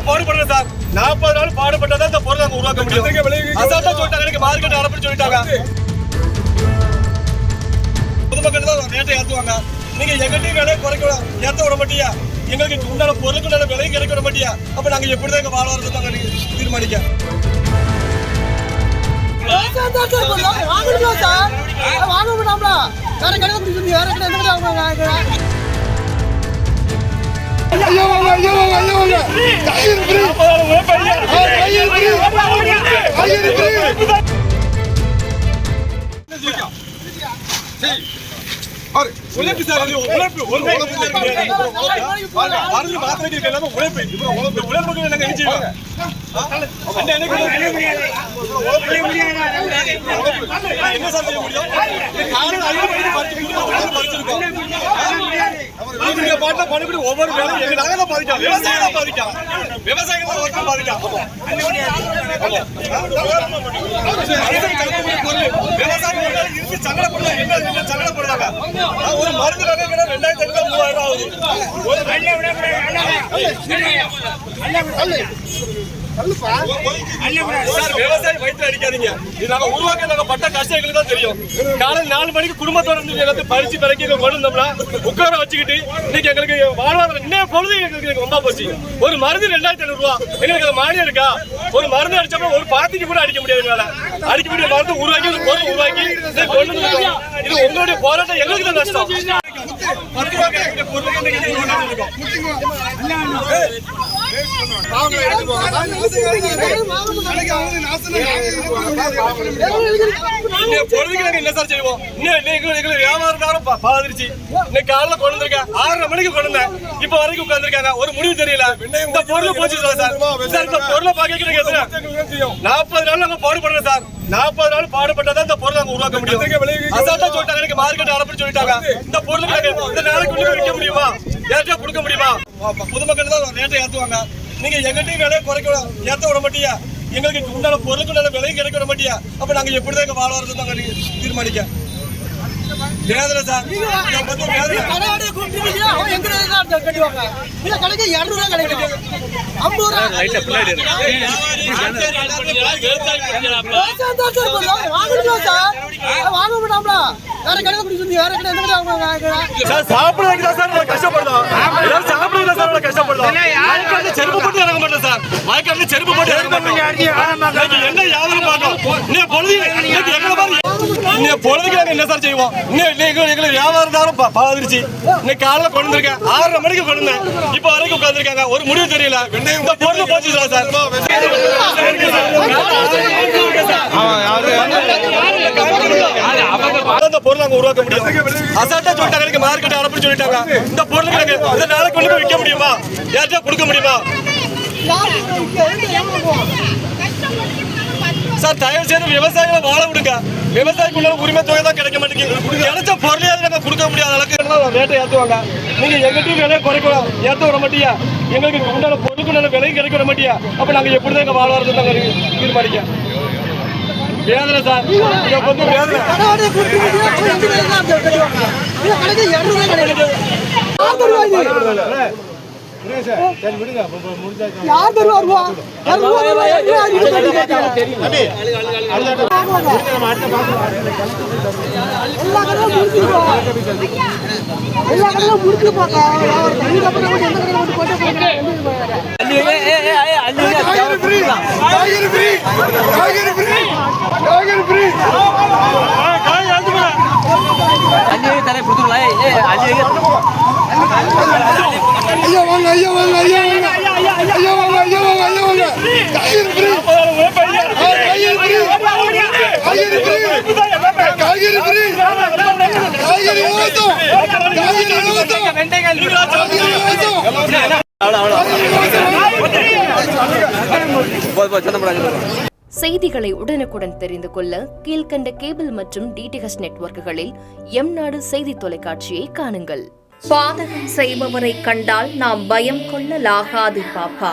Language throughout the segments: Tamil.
பாடுபடுறேன் சார். 40 நாள் பாடுபட்டதான் இந்த பொருளை நாங்க உருவாக்க முடியும். அசால்ட்டா சொல்லிட்டாங்க, எனக்கு மார்க்கெட் அனுப்புன்னு சொல்லிட்டாங்க. பொதுமக்கள் தான் ரேட்டை ஏற்றுவாங்க. நீங்க எங்கள்கிட்ட விலையை குறைக்க ஏற்ற விட மாட்டியா? எங்களுக்கு உண்டான பொருளுக்கு நல்ல விலையை கிடைக்க விட மாட்டியா? அப்ப நாங்க எப்படிதான் எங்க வாழ்வாரத்தை நாங்க தீர்மானிக்க? உழைப்பு சார், உழைப்பு மருந்து மாத்திரைக்கு எல்லாமே உழைப்பு. உழைப்புக்கு நாங்க என்ன செய்வோம்? என்ன சார் செய்ய முடியும்? பாட்டில பணிபுரி ஒவ்வொரு வேலையும் எங்க நாங்க தான் பாதிக்கலாம். விவசாயம் தான் பாதிக்கலாம். விவசாயம் தான் ஒருத்தர் பாதிக்கலாம். விவசாயம் இருக்கு சங்கடப்படுறாங்க. என்ன சங்கடப்படுறாங்க? ஒரு மருந்து வகை கூட 2500 3000 ஆகுது. விவசாயம் வயிற்று அடிக்காதீங்க. இது நாங்க உருவாக்க நாங்க பட்ட கஷ்டம் எங்களுக்கு தான் தெரியும். காலை 4 மணிக்கு குடும்பத்தோட எல்லாத்தையும் பறிச்சு பிறக்கி கொண்டு வந்தோம்னா உட்கார வச்சுக்கிட்டு இன்னைக்கு எங்களுக்கு வாழ்வாதாரம் இன்னும் பொழுது எங்களுக்கு ரொம்ப போச்சு. ஒரு மருந்து 2500 ரூபா எங்களுக்கு மானியம் இருக்கா? ஒரு மருந்து அடிச்சோம்னா ஒரு பாத்திக்கு கூட அடிக்க முடியாது. அடிக்க முடிய மருந்து உருவாக்கி ஒரு பொருள் உருவாக்கி கொண்டு வந்தோம். இது உங்களுடைய போராட்டம் எங்களுக்கு தான் நஷ்டம். 10 ரூபாய்க்கு என்ன சார் செய்வோம்? வியாபாரம் பாதிருச்சு. இன்னைக்கு காலைல கொண்டு வந்திருக்கேன், 6:30 மணிக்கு கொண்டு வந்தேன். இப்ப வரைக்கும் உட்கார்ந்துருக்காங்க. ஒரு முடிவு தெரியல. இந்த பொருள் போச்சு சார். சார் இந்த பொருளை பாக்கிறீங்க 40 நாள் நாங்க பாடுபடுறோம் சார். 40 நாள் பாடுபட்டதான் இந்த பொருளை நாங்க உருவாக்க முடியும். அசால்ட்டா சொல்லிட்டாங்க, எனக்கு மார்க்கெட் அனுப்புன்னு சொல்லிட்டாங்க. இந்த பொருளுக்கு இந்த நாளைக்கு விற்க முடியுமா? ஏற்ற கொடுக்க முடியுமா? பொதுமக்கள் தான் ரேட்டை ஏற்றுவாங்க. நீங்க எங்கள்கிட்ட விலையை குறைக்க ஏற்ற விட மாட்டியா? எங்களுக்கு உண்டான பொருளுக்கு நல்ல விலையும் கிடைக்க விட மாட்டியா? அப்ப நாங்க எப்படிதான் எங்க வாழ்வாரத்தை நாங்க தீர்மானிக்க? வேதனை சார், சாப்பிடுறதுக்கு தான் சார் கஷ்டப்படுறோம். சாப்பிடுறதுக்கு சார் கஷ்டப்படுறோம். செருப்பு போட்டு இறங்க மாட்டோம் சார். வாய்க்கால செருப்பு போட்டு இறங்க மாட்டோம். என்ன யாரும் பார்க்கணும். பொழுதுக்கு நாங்க என்ன சார் செய்வோம்? எங்களுக்கு வியாபாரம் பாதிருச்சு. இன்னைக்கு காலைல கொண்டு வந்திருக்கேன், 6:30 மணிக்கு கொண்டு வந்தேன். இப்ப வரைக்கும் உட்கார்ந்துருக்காங்க. ஒரு முடிவு தெரியல. இந்த பொருள் போச்சு சார். அந்த பொருள் நாங்க உருவாக்க முடியும். அசால்ட்டா சொல்லிட்டாங்க, எனக்கு மார்க்கெட் அனுப்புன்னு சொல்லிட்டாங்க. இந்த பொருளுக்கு நாங்க இந்த நாளைக்கு கொண்டு போய் விற்க முடியுமா? யார்கிட்ட கொடுக்க முடியுமா? சார் தயவு செய்து விவசாயிகளை வாழ விடுங்க. விவசாயிக்குள்ள உரிமை தொகை தான் கிடைக்க மாட்டேங்குது. கிடைச்ச பொருளையாவது நாங்க கொடுக்க முடியாத அளவுக்கு ரேட்டை ஏற்றுவாங்க. நீங்க எங்கள்கிட்ட விலையை குறைக்க ஏற்ற விட மாட்டியா? எங்களுக்கு உண்டான பொருளுக்கு நல்ல விலையும் கிடைக்க விட மாட்டியா? அப்ப நாங்க எப்படிதான் எங்க வாழ்வாரத்தை நாங்க தீர்மானிக்க? வேதனை சார், வேதனை. யார் தருவாருவா? ஐயா வாங்க, ஐயா வாங்க, ஐயா வாங்க, ஐயா வாங்க, ஐயா வாங்க, ஐயா வாங்க. காய்கறி ஃப்ரீ, காய்கறி ஃப்ரீ, காய்கறி ஃப்ரீ, காய்கறி இலவசம், காய்கறி இலவசம், வெண்டைக்காய் இலவசம். செய்திகளை உடனுக்குடன் தெரிந்து கொள்ள கீழ்கண்ட கேபிள் மற்றும் டிடிஎச் நெட்வொர்க்குகளில் எம் நாடு செய்தி தொலைக்காட்சியை காணுங்கள். பாதகம் செய்பவரை கண்டால் நாம் பயம் கொள்ளலாகாது பாப்பா.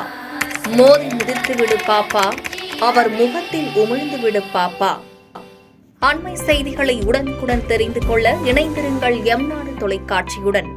மோதி மிதித்து விடு பாப்பா, அவர் முகத்தில் உமிழ்ந்து விடு பாப்பா. அண்மை செய்திகளை உடனுக்குடன் தெரிந்து கொள்ள இணைந்திருங்கள் எம் நாடு தொலைக்காட்சியுடன்.